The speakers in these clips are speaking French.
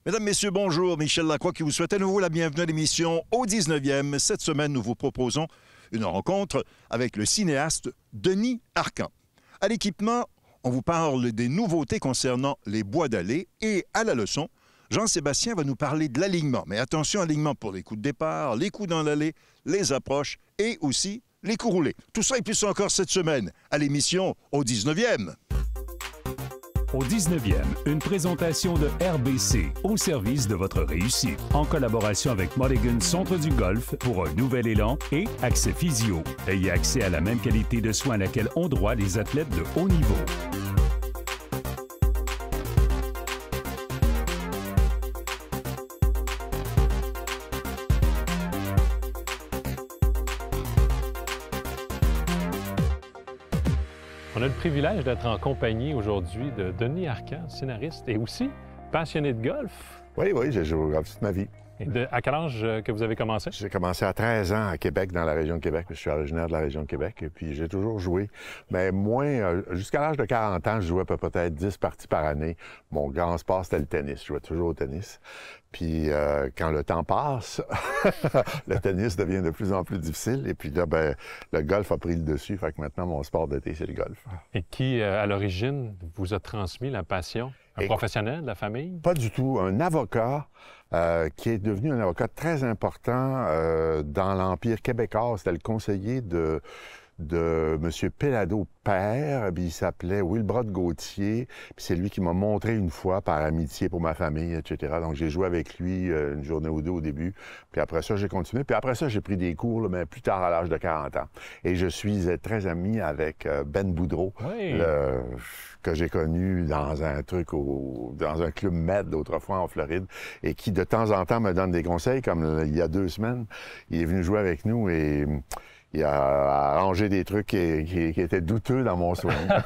Mesdames, Messieurs, bonjour. Michel Lacroix qui vous souhaite à nouveau la bienvenue à l'émission au 19e. Cette semaine, nous vous proposons une rencontre avec le cinéaste Denis Arcand. À l'équipement, on vous parle des nouveautés concernant les bois d'allée et à la leçon, Jean-Sébastien va nous parler de l'alignement. Mais attention, alignement pour les coups de départ, les coups dans l'allée, les approches et aussi les coups roulés. Tout ça et plus encore cette semaine à l'émission au 19e. Au 19e, une présentation de RBC au service de votre réussite. En collaboration avec Mulligan Centre du Golf pour un nouvel élan et Accès Physio. Ayez accès à la même qualité de soins à laquelle ont droit les athlètes de haut niveau. On a le privilège d'être en compagnie aujourd'hui de Denis Arcand, scénariste et aussi passionné de golf. Oui, j'ai joué au golf toute ma vie. Et à quel âge que vous avez commencé? J'ai commencé à 13 ans à Québec, dans la région de Québec. Je suis originaire de la région de Québec et puis j'ai toujours joué. Mais moins, jusqu'à l'âge de 40 ans, je jouais peut-être 10 parties par année. Mon grand sport, c'était le tennis. Je jouais toujours au tennis. Puis quand le temps passe, le tennis devient de plus en plus difficile. Et puis là, le golf a pris le dessus. Fait que maintenant, mon sport d'été, c'est le golf. Et qui, à l'origine, vous a transmis la passion? Un professionnel de la famille? Pas du tout. Un avocat qui est devenu un avocat très important dans l'Empire québécois. C'était le conseiller de M. Pellado père, puis il s'appelait Wilbrod Gauthier, puis c'est lui qui m'a montré une fois par amitié pour ma famille, etc. Donc j'ai joué avec lui une journée ou deux au début, puis après ça j'ai continué, puis après ça j'ai pris des cours, mais plus tard à l'âge de 40 ans. Et je suis très ami avec Ben Boudreau, que j'ai connu dans un truc, dans un club Med autrefois en Floride, et qui de temps en temps me donne des conseils, comme il y a 2 semaines, il est venu jouer avec nous et il a arrangé des trucs qui étaient douteux dans mon souvenir.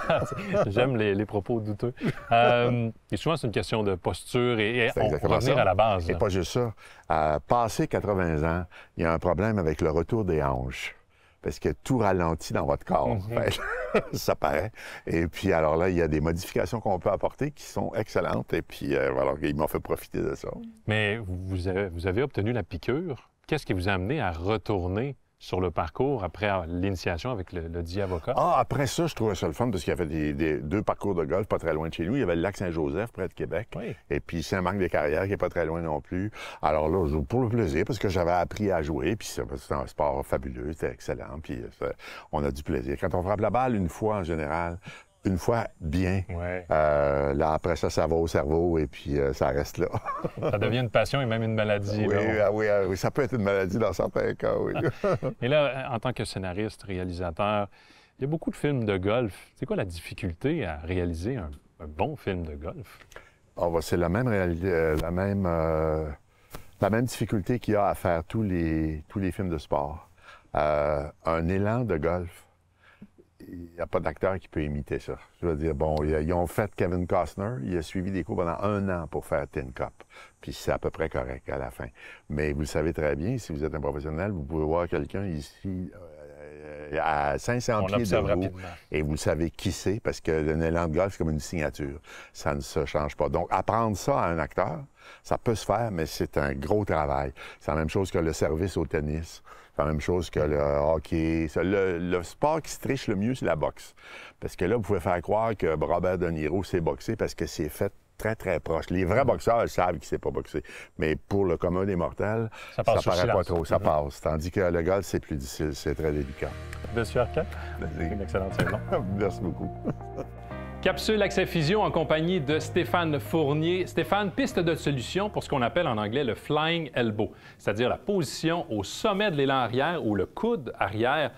J'aime les propos douteux. Et souvent, c'est une question de posture et on va revenir à la base. Et pas juste ça. Passé 80 ans, il y a un problème avec le retour des hanches. Parce que tout ralentit dans votre corps. Ça paraît. Et puis, alors là, il y a des modifications qu'on peut apporter qui sont excellentes. Et puis, voilà, il m'a fait profiter de ça. Mais vous avez obtenu la piqûre. Qu'est-ce qui vous a amené à retourner sur le parcours après l'initiation avec le dit avocat? Après ça, je trouvais ça le fun parce qu'il y avait 2 parcours de golf pas très loin de chez nous. Il y avait le lac Saint-Joseph, près de Québec. Oui. Et puis Saint-Marc-des-Carrières, qui n'est pas très loin non plus. Alors là, je joue pour le plaisir parce que j'avais appris à jouer. Puis c'est un sport fabuleux, c'était excellent. Puis on a du plaisir. Quand on frappe la balle une fois, en général, une fois bien. Ouais. Là, après ça, ça va au cerveau et puis ça reste là. Ça devient une passion et même une maladie. Oui, oui, ça peut être une maladie dans certains cas, oui. Et là, en tant que scénariste, réalisateur, il y a beaucoup de films de golf. C'est quoi la difficulté à réaliser un bon film de golf? C'est la même difficulté qu'il y a à faire tous les films de sport. Un élan de golf. Il n'y a pas d'acteur qui peut imiter ça. Je veux dire, ils ont fait Kevin Costner, il a suivi des cours pendant 1 an pour faire Tin Cup. Puis c'est à peu près correct à la fin. Mais vous le savez très bien, si vous êtes un professionnel, vous pouvez voir quelqu'un ici à 500 pieds de vous et vous savez qui c'est, parce que un élan de golf, c'est comme une signature. Ça ne se change pas. Donc, apprendre ça à un acteur, ça peut se faire, mais c'est un gros travail. C'est la même chose que le service au tennis. C'est la même chose que le hockey. Le sport qui se triche le mieux, c'est la boxe. Parce que là, vous pouvez faire croire que Robert De Niro sait boxer parce que c'est fait très, très proche. Les vrais boxeurs savent qu'il ne sait pas boxer. Mais pour le commun des mortels, ça paraît pas trop. Ça passe. Tandis que le golf, c'est plus difficile. C'est très délicat. Monsieur Arcand, une excellente saison. Merci beaucoup. Capsule Accès Physio en compagnie de Stéphane Fournier. Stéphane, piste de solution pour ce qu'on appelle en anglais le flying elbow, c'est-à-dire la position au sommet de l'élan arrière où le coude arrière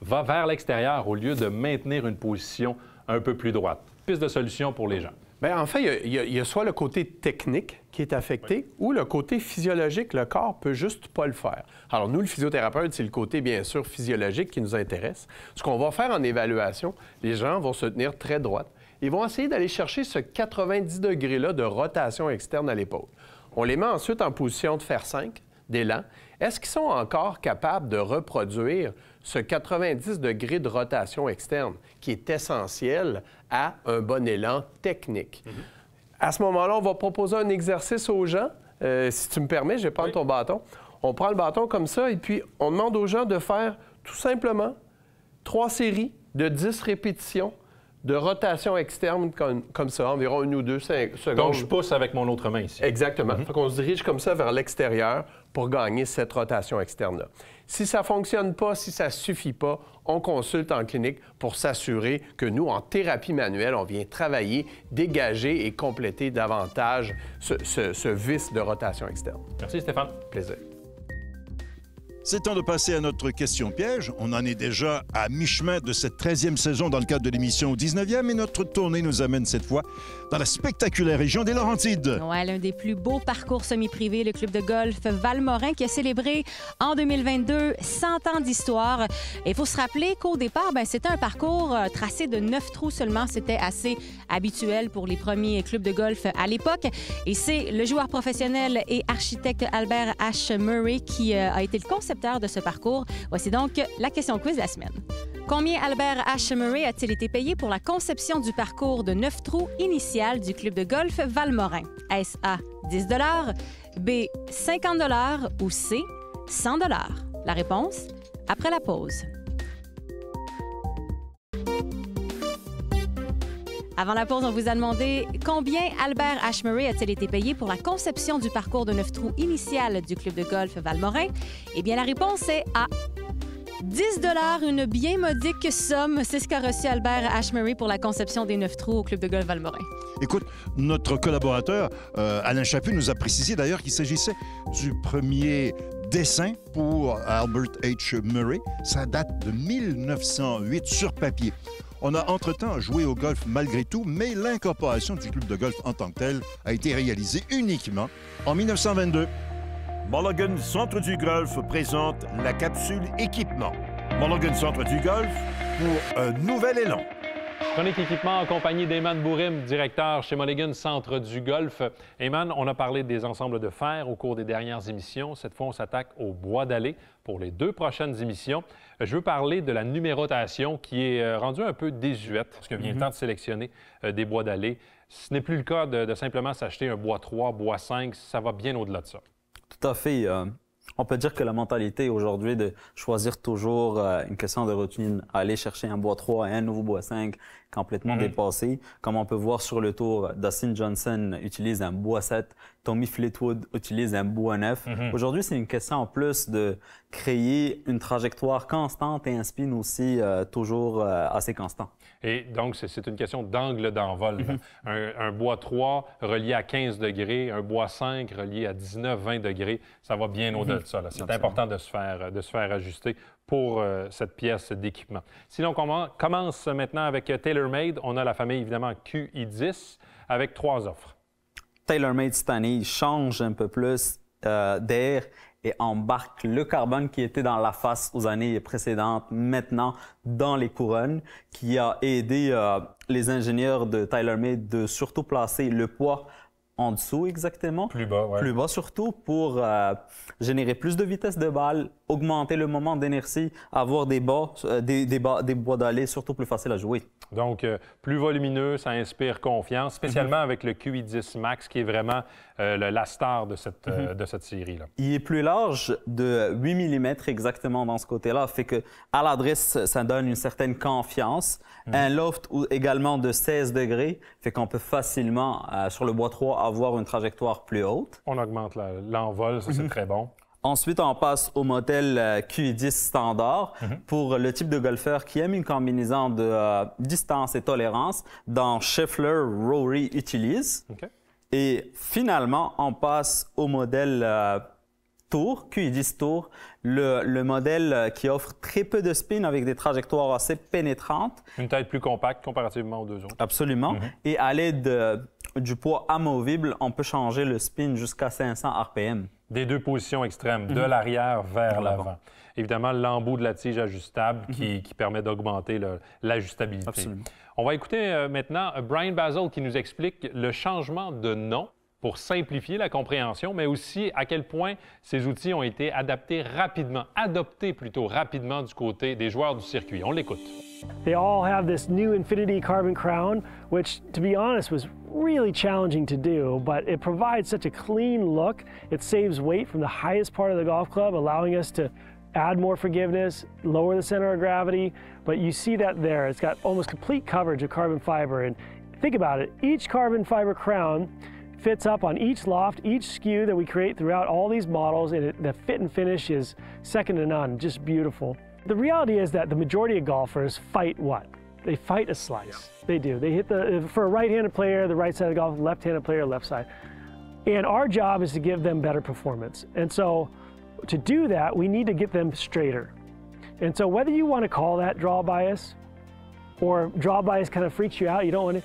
va vers l'extérieur au lieu de maintenir une position un peu plus droite. Piste de solution pour les gens. Bien, en fait, il y a soit le côté technique qui est affecté ou le côté physiologique. Le corps peut juste pas le faire. Alors, nous, le physiothérapeute, c'est le côté, bien sûr, physiologique qui nous intéresse. Ce qu'on va faire en évaluation, les gens vont se tenir très droites. Ils vont essayer d'aller chercher ce 90 degrés-là de rotation externe à l'épaule. On les met ensuite en position de fer 5, d'élan. Est-ce qu'ils sont encore capables de reproduire ce 90 degrés de rotation externe qui est essentiel à un bon élan technique? À ce moment-là, on va proposer un exercice aux gens. Si tu me permets, je vais prendre ton bâton. On prend le bâton comme ça et puis on demande aux gens de faire tout simplement 3 séries de 10 répétitions de rotation externe comme ça, environ 1 ou 2 secondes. Donc, je pousse avec mon autre main ici. Exactement. Fait qu'on se dirige comme ça vers l'extérieur pour gagner cette rotation externe-là. Si ça ne fonctionne pas, si ça ne suffit pas, on consulte en clinique pour s'assurer que nous, en thérapie manuelle, on vient travailler, dégager et compléter davantage ce vice de rotation externe. Merci, Stéphane. Plaisir. C'est temps de passer à notre question piège. On en est déjà à mi-chemin de cette 13e saison dans le cadre de l'émission 19e et notre tournée nous amène cette fois dans la spectaculaire région des Laurentides. Ouais, l'un des plus beaux parcours semi-privés, le club de golf Valmorin qui a célébré en 2022 100 ans d'histoire. Et il faut se rappeler qu'au départ, c'était un parcours tracé de 9 trous seulement. C'était assez habituel pour les premiers clubs de golf à l'époque. Et c'est le joueur professionnel et architecte Albert H. Murray qui a été le concepteur de ce parcours. Voici donc la question quiz de la semaine. Combien Albert H. Murray a-t-il été payé pour la conception du parcours de 9 trous initial du club de golf Valmorin? Est-ce A, 10 B, 50 ou C, 100 La réponse, après la pause. Avant la pause, on vous a demandé combien Albert H. Murray a-t-il été payé pour la conception du parcours de 9 trous initial du club de golf Valmorin? Eh bien, la réponse est A. 10 une bien modique somme. C'est ce qu'a reçu Albert H. Murray pour la conception des 9 trous au club de golf Valmorin. Écoute, notre collaborateur, Alain Chaput, nous a précisé d'ailleurs qu'il s'agissait du premier dessin pour Albert H. Murray. Ça date de 1908 sur papier. On a entre-temps joué au golf malgré tout, mais l'incorporation du club de golf en tant que tel a été réalisée uniquement en 1922. Mulligan Centre du Golf présente la capsule équipement. Mulligan Centre du Golf pour un nouvel élan. Chronique équipement en compagnie d'Eman Bourim, directeur chez Mulligan Centre du Golf. Eman, on a parlé des ensembles de fer au cours des dernières émissions. Cette fois, on s'attaque au bois d'allée pour les 2 prochaines émissions. Je veux parler de la numérotation qui est rendue un peu désuète parce qu'il vient le temps de sélectionner des bois d'allée. Ce n'est plus le cas de simplement s'acheter un bois 3, bois 5. Ça va bien au-delà de ça. Tout à fait. On peut dire que la mentalité aujourd'hui de choisir toujours une question de routine, aller chercher un bois 3 et un nouveau bois 5 complètement dépassé. Comme on peut voir sur le tour, Dustin Johnson utilise un bois 7, Tommy Fleetwood utilise un bois 9. Aujourd'hui, c'est une question en plus de créer une trajectoire constante et un spin aussi toujours assez constant. Et donc, c'est une question d'angle d'envol. Un bois 3 relié à 15 degrés, un bois 5 relié à 19-20 degrés, ça va bien au-delà de ça. C'est important de se faire ajuster pour cette pièce d'équipement. Sinon, on commence maintenant avec TaylorMade. On a la famille, évidemment, QI10 avec 3 offres. TaylorMade cette année change un peu plus d'air et embarque le carbone qui était dans la face aux années précédentes, maintenant dans les couronnes, qui a aidé les ingénieurs de TaylorMade de surtout placer le poids en dessous exactement. Plus bas, oui. Plus bas surtout pour générer plus de vitesse de balle, augmenter le moment d'inertie, avoir des bois d'allée surtout plus faciles à jouer. Donc, plus volumineux, ça inspire confiance, spécialement avec le QI10 Max qui est vraiment la star de cette série-là. Il est plus large de 8 mm exactement dans ce côté-là, fait que à l'adresse, ça donne une certaine confiance. Un loft également de 16 degrés, fait qu'on peut facilement, sur le bois 3, avoir une trajectoire plus haute. On augmente l'envol, ça c'est très bon. Ensuite, on passe au modèle QI10 standard pour le type de golfeur qui aime une combinaison de distance et tolérance dont Scheffler, Rory utilisent. Okay. Et finalement, on passe au modèle Tour, QI10 Tour, le modèle qui offre très peu de spin avec des trajectoires assez pénétrantes. Une tête plus compacte comparativement aux 2 autres. Absolument. Et à l'aide du poids amovible, on peut changer le spin jusqu'à 500 RPM. Des 2 positions extrêmes, de l'arrière vers l'avant. Évidemment, l'embout de la tige ajustable qui permet d'augmenter l'ajustabilité. Absolument. On va écouter maintenant Brian Basil qui nous explique le changement de nom pour simplifier la compréhension, mais aussi à quel point ces outils ont été adoptés plutôt rapidement du côté des joueurs du circuit. On l'écoute. They all have this new Infinity Carbon Crown, which, to be honest, was really challenging to do, but it provides such a clean look. It saves weight from the highest part of the golf club, allowing us to add more forgiveness, lower the center of gravity, but you see that there. It's got almost complete coverage of carbon fiber, and think about it, each carbon fiber crown fits up on each loft, each skew that we create throughout all these models, and the fit and finish is second to none, just beautiful. The reality is that the majority of golfers fight what? They fight a slice. Yeah. They do. They hit for a right-handed player, the right side of the golf, left-handed player, left side. And our job is to give them better performance. And so to do that, we need to get them straighter. And so whether you want to call that draw bias, or draw bias kind of freaks you out, you don't want to,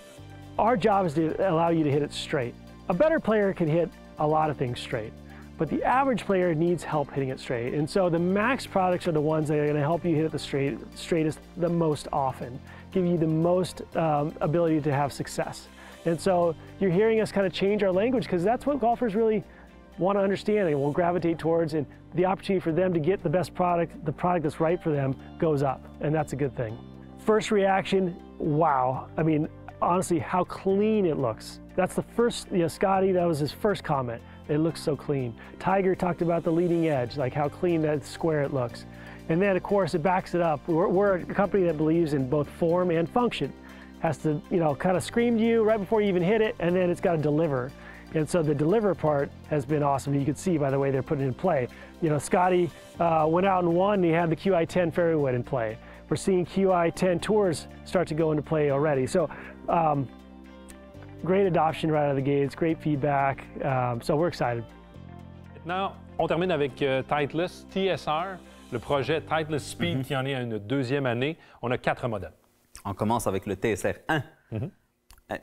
our job is to allow you to hit it straight. A better player can hit a lot of things straight, but the average player needs help hitting it straight. And so the Max products are the ones that are going to help you hit it the straightest the most often, give you the most ability to have success. And so you're hearing us kind of change our language because that's what golfers really want to understand and will gravitate towards, and the opportunity for them to get the best product, the product that's right for them, goes up, and that's a good thing. First reaction, wow. I mean, honestly, how clean it looks. That's the first, Scotty, that was his first comment. It looks so clean. Tiger talked about the leading edge, like how clean that square it looks. And then, of course, it backs it up. We're a company that believes in both form and function. Has to, kind of scream to you right before you even hit it, and then it's got to deliver. And so the deliver part has been awesome. You can see by the way they're putting it in play. Scotty went out and won, and he had the QI10 fairway wood in play. We're seeing QI10 tours start to go into play already. So great adoption right out of the gates, great feedback. So we're excited. Maintenant, on termine avec Titleist TSR, le projet Titleist Speed qui en est à une deuxième année. On a 4 modèles. On commence avec le TSR 1.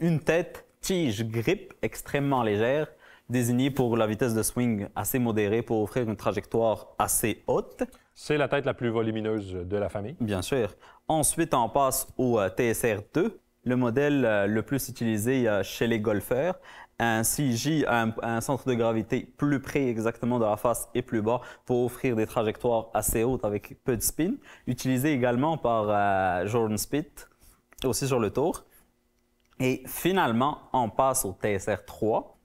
Une tête tige grip extrêmement légère, désignée pour la vitesse de swing assez modérée pour offrir une trajectoire assez haute. C'est la tête la plus volumineuse de la famille. Bien sûr. Ensuite, on passe au TSR 2, le modèle le plus utilisé chez les golfeurs. Un CJ a un centre de gravité plus près exactement de la face et plus bas pour offrir des trajectoires assez hautes avec peu de spin. Utilisé également par Jordan Spieth, aussi sur le tour. Et finalement, on passe au TSR 3,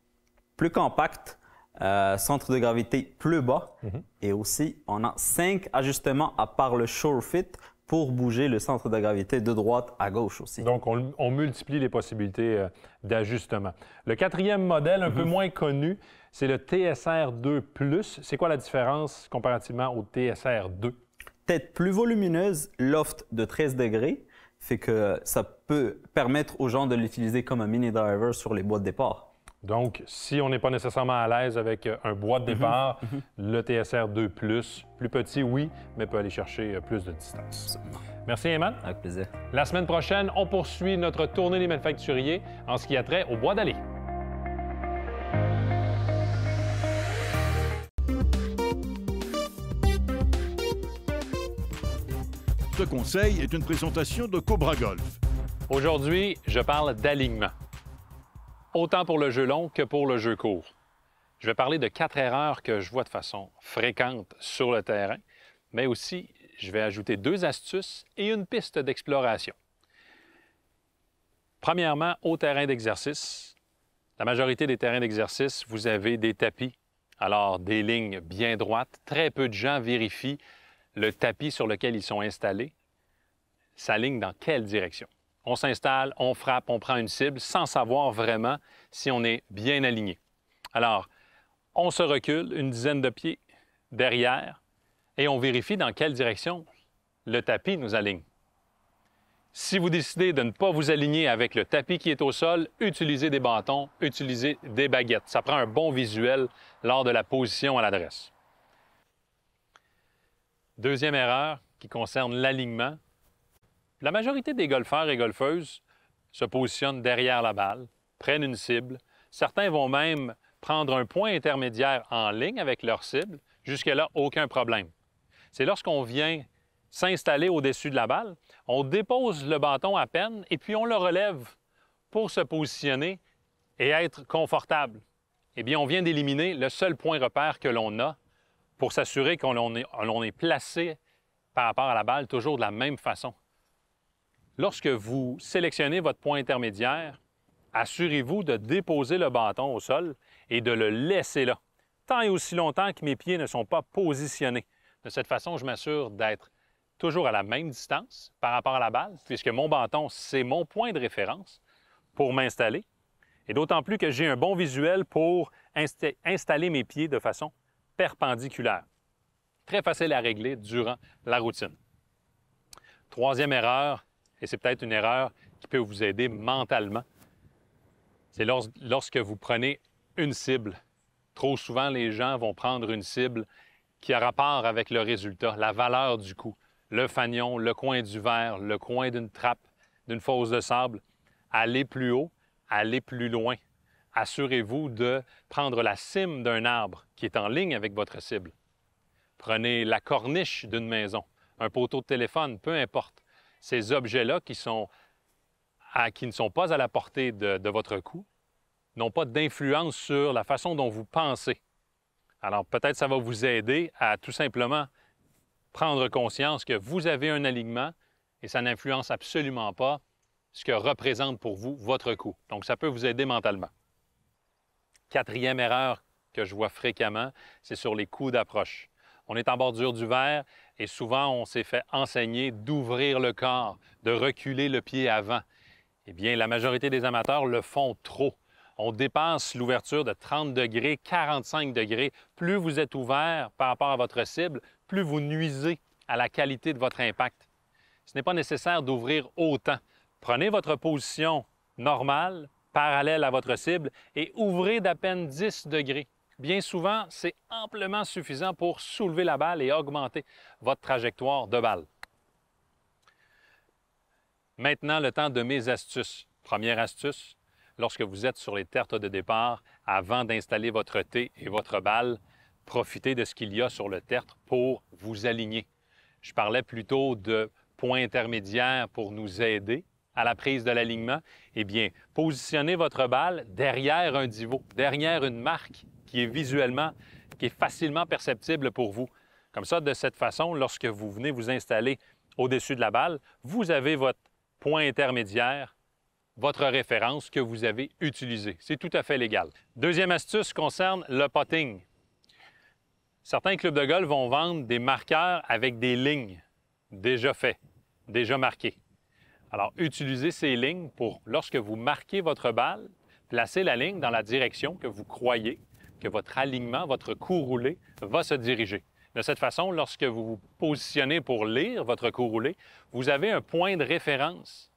plus compact, centre de gravité plus bas. Et aussi, on a 5 ajustements à part le Sure Fit pour bouger le centre de gravité de droite à gauche aussi. Donc, on multiplie les possibilités d'ajustement. Le 4e modèle, un peu moins connu, c'est le TSR 2 Plus. C'est quoi la différence comparativement au TSR 2? Tête plus volumineuse, loft de 13 degrés, fait que ça peut permettre aux gens de l'utiliser comme un mini driver sur les bois de départ. Donc, si on n'est pas nécessairement à l'aise avec un bois de départ, le TSR 2 Plus, plus petit, oui, mais peut aller chercher plus de distance. Absolument. Merci, Eman. Avec plaisir. La semaine prochaine, on poursuit notre tournée des manufacturiers en ce qui a trait au bois d'allée. Ce conseil est une présentation de Cobra Golf. Aujourd'hui, je parle d'alignement. Autant pour le jeu long que pour le jeu court. Je vais parler de 4 erreurs que je vois de façon fréquente sur le terrain, mais aussi, je vais ajouter 2 astuces et une piste d'exploration. Premièrement, au terrain d'exercice. La majorité des terrains d'exercice, vous avez des tapis. Alors, des lignes bien droites. Très peu de gens vérifient le tapis sur lequel ils sont installés s'aligne dans quelle direction. On s'installe, on frappe, on prend une cible sans savoir vraiment si on est bien aligné. Alors, on se recule une dizaine de pieds derrière et on vérifie dans quelle direction le tapis nous aligne. Si vous décidez de ne pas vous aligner avec le tapis qui est au sol, utilisez des bâtons, utilisez des baguettes. Ça prend un bon visuel lors de la position à l'adresse. Deuxième erreur qui concerne l'alignement. La majorité des golfeurs et golfeuses se positionnent derrière la balle, prennent une cible. Certains vont même prendre un point intermédiaire en ligne avec leur cible. Jusque-là, aucun problème. C'est lorsqu'on vient s'installer au-dessus de la balle, on dépose le bâton à peine et puis on le relève pour se positionner et être confortable. eh bien, on vient d'éliminer le seul point repère que l'on a pour s'assurer qu'on est placé par rapport à la balle toujours de la même façon. Lorsque vous sélectionnez votre point intermédiaire, assurez-vous de déposer le bâton au sol et de le laisser là, tant et aussi longtemps que mes pieds ne sont pas positionnés. De cette façon, je m'assure d'être toujours à la même distance par rapport à la balle, puisque mon bâton, c'est mon point de référence pour m'installer. Et d'autant plus que j'ai un bon visuel pour installer mes pieds de façon perpendiculaire. Très facile à régler durant la routine. Troisième erreur, et c'est peut-être une erreur qui peut vous aider mentalement, c'est lorsque vous prenez une cible. Trop souvent, les gens vont prendre une cible qui a rapport avec le résultat, la valeur du coup. Le fanion, le coin du verre, le coin d'une trappe, d'une fosse de sable. Allez plus haut, allez plus loin. Assurez-vous de prendre la cime d'un arbre qui est en ligne avec votre cible. Prenez la corniche d'une maison, un poteau de téléphone, peu importe. Ces objets-là qui ne sont pas à la portée de votre cou n'ont pas d'influence sur la façon dont vous pensez. Alors peut-être ça va vous aider à tout simplement prendre conscience que vous avez un alignement et ça n'influence absolument pas ce que représente pour vous votre cou. Donc ça peut vous aider mentalement. Quatrième erreur que je vois fréquemment, c'est sur les coups d'approche. On est en bordure du verre et souvent on s'est fait enseigner d'ouvrir le corps, de reculer le pied avant. Eh bien, la majorité des amateurs le font trop. On dépasse l'ouverture de 30 degrés, 45 degrés. Plus vous êtes ouvert par rapport à votre cible, plus vous nuisez à la qualité de votre impact. Ce n'est pas nécessaire d'ouvrir autant. Prenez votre position normale, parallèle à votre cible, et ouvrez d'à peine 10 degrés. Bien souvent, c'est amplement suffisant pour soulever la balle et augmenter votre trajectoire de balle. Maintenant, le temps de mes astuces. Première astuce, lorsque vous êtes sur les tertres de départ, avant d'installer votre tee et votre balle, profitez de ce qu'il y a sur le tertre pour vous aligner. Je parlais plutôt de points intermédiaires pour nous aider à la prise de l'alignement. Eh bien, positionnez votre balle derrière un divot, derrière une marque qui est facilement perceptible pour vous. Comme ça, de cette façon, lorsque vous venez vous installer au-dessus de la balle, vous avez votre point intermédiaire, votre référence que vous avez utilisée. C'est tout à fait légal. Deuxième astuce concerne le putting. Certains clubs de golf vont vendre des marqueurs avec des lignes déjà faits, déjà marquées. Alors, utilisez ces lignes pour, lorsque vous marquez votre balle, placez la ligne dans la direction que vous croyez que votre alignement, votre coup roulé va se diriger. De cette façon, lorsque vous vous positionnez pour lire votre coup roulé, vous avez un point de référence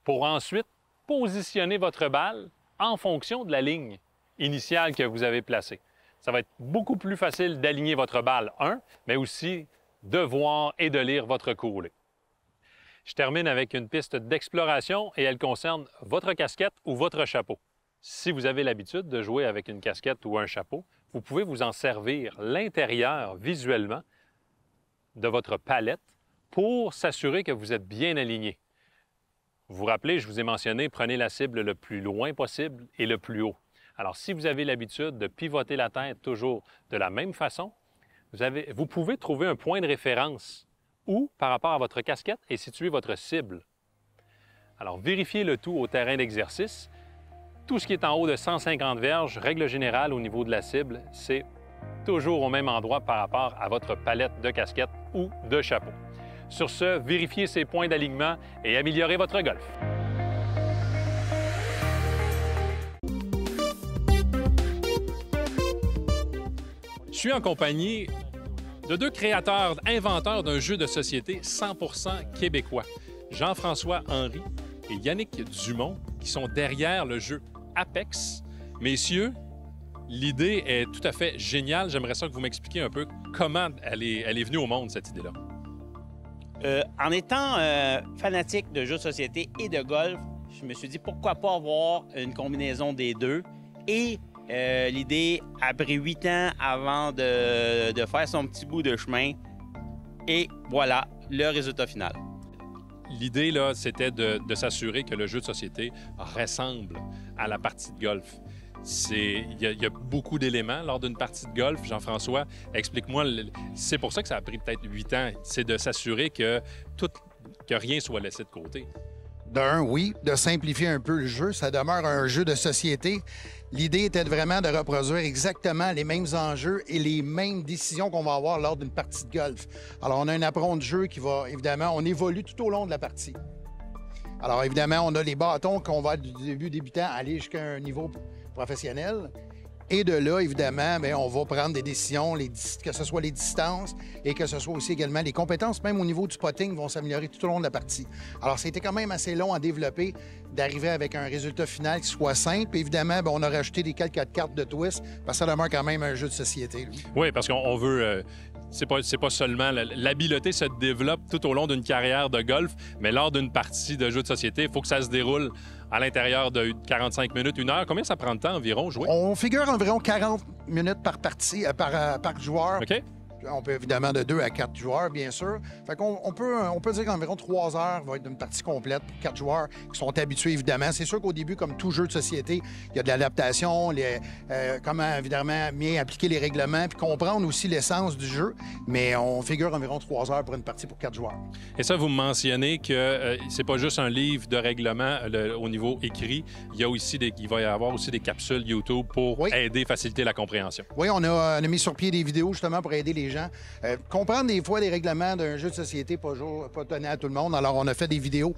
pour ensuite positionner votre balle en fonction de la ligne initiale que vous avez placée. Ça va être beaucoup plus facile d'aligner votre balle, mais aussi de voir et de lire votre coup roulé. Je termine avec une piste d'exploration et elle concerne votre casquette ou votre chapeau. Si vous avez l'habitude de jouer avec une casquette ou un chapeau, vous pouvez vous en servir l'intérieur visuellement de votre palette pour s'assurer que vous êtes bien aligné. Vous vous rappelez, je vous ai mentionné, prenez la cible le plus loin possible et le plus haut. Alors, si vous avez l'habitude de pivoter la tête toujours de la même façon, vous pouvez trouver un point de référence où, par rapport à votre casquette, est située votre cible. Alors, vérifiez le tout au terrain d'exercice. Tout ce qui est en haut de 150 verges, règle générale au niveau de la cible, c'est toujours au même endroit par rapport à votre palette de casquette ou de chapeau. Sur ce, vérifiez ces points d'alignement et améliorez votre golf. Je suis en compagnie de deux créateurs, inventeurs d'un jeu de société 100% québécois, Jean-François Henry et Yannick Dumont, qui sont derrière le jeu Apex. Messieurs, l'idée est tout à fait géniale. J'aimerais ça que vous m'expliquiez un peu comment elle est venue au monde, cette idée-là. En étant fanatique de jeux de société et de golf, je me suis dit pourquoi pas avoir une combinaison des deux. Et l'idée a pris 8 ans avant de faire son petit bout de chemin. Et voilà le résultat final. L'idée, là, c'était de s'assurer que le jeu de société ressemble à la partie de golf. il y a beaucoup d'éléments lors d'une partie de golf. Jean-François, explique-moi, c'est pour ça que ça a pris peut-être 8 ans, c'est de s'assurer que rien soit laissé de côté. D'un, oui, de simplifier un peu le jeu. Ça demeure un jeu de société. L'idée était vraiment de reproduire exactement les mêmes enjeux et les mêmes décisions qu'on va avoir lors d'une partie de golf. Alors, on a un apron de jeu qui va, évidemment, on évolue tout au long de la partie. Alors, évidemment, on a les bâtons qu'on va du début débutant aller jusqu'à un niveau professionnel. Et de là, évidemment, bien, on va prendre des décisions, que ce soit les distances et que ce soit aussi également les compétences, même au niveau du putting, vont s'améliorer tout au long de la partie. Alors, c'était quand même assez long à développer, d'arriver avec un résultat final qui soit simple. Évidemment, bien, on a rajouté des quelques cartes de twist, parce que ça demeure quand même un jeu de société. Oui, parce qu'on veut... C'est pas seulement... L'habileté se développe tout au long d'une carrière de golf, mais lors d'une partie de jeu de société, il faut que ça se déroule à l'intérieur de 45 minutes, 1 heure. Combien ça prend de temps environ jouer? On figure environ 40 minutes par partie, par joueur. OK. On peut évidemment de 2 à 4 joueurs, bien sûr. Fait qu'on on peut dire qu'environ 3 heures va être une partie complète pour 4 joueurs qui sont habitués, évidemment. C'est sûr qu'au début, comme tout jeu de société, il y a de l'adaptation, comment, évidemment, bien appliquer les règlements, puis comprendre aussi l'essence du jeu. Mais on figure environ 3 heures pour une partie pour 4 joueurs. Et ça, vous me mentionnez que c'est pas juste un livre de règlement au niveau écrit. Il va y avoir aussi des capsules YouTube pour aider, faciliter la compréhension. Oui, on a mis sur pied des vidéos, justement, pour aider les gens. Comprendre des fois les règlements d'un jeu de société, pas donné à tout le monde. Alors, on a fait des vidéos.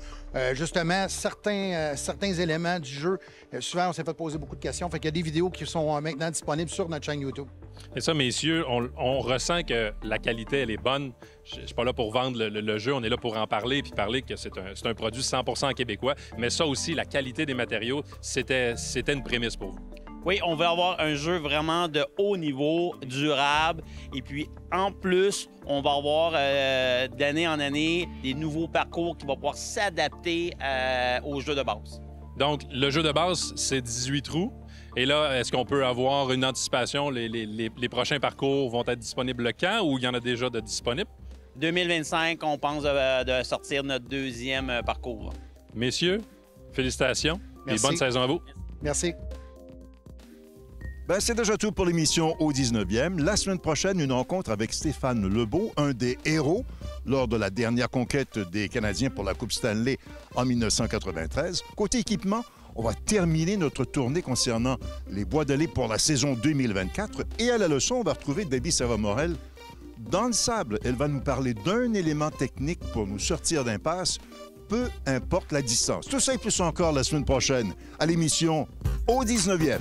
Justement, certains éléments du jeu, souvent, on s'est fait poser beaucoup de questions. Fait qu'il y a des vidéos qui sont maintenant disponibles sur notre chaîne YouTube. Et ça, messieurs, on ressent que la qualité, elle est bonne. Je ne suis pas là pour vendre le jeu. On est là pour en parler puis parler que c'est un produit 100% québécois. Mais ça aussi, la qualité des matériaux, c'était une prémisse pour vous. Oui, on veut avoir un jeu vraiment de haut niveau, durable. Et puis, en plus, on va avoir d'année en année des nouveaux parcours qui vont pouvoir s'adapter au jeu de base. Donc, le jeu de base, c'est 18 trous. Et là, est-ce qu'on peut avoir une anticipation? Les prochains parcours vont être disponibles quand ou il y en a déjà de disponibles? 2025, on pense de sortir notre 2e parcours. Messieurs, félicitations. Merci. Et bonne saison à vous. Merci. Ben, c'est déjà tout pour l'émission au 19e. La semaine prochaine, une rencontre avec Stéphane Lebeau, un des héros lors de la dernière conquête des Canadiens pour la Coupe Stanley en 1993. Côté équipement, on va terminer notre tournée concernant les bois de lait pour la saison 2024. Et à la leçon, on va retrouver Debbie Savamorel dans le sable. Elle va nous parler d'un élément technique pour nous sortir d'impasse, peu importe la distance. Tout ça et plus encore la semaine prochaine à l'émission au 19e.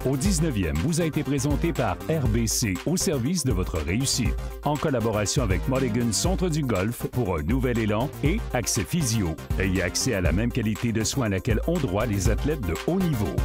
Au 19e vous a été présenté par RBC, au service de votre réussite. En collaboration avec Mulligan Centre du Golf pour un nouvel élan et Accès Physio. Ayez accès à la même qualité de soins à laquelle ont droit les athlètes de haut niveau.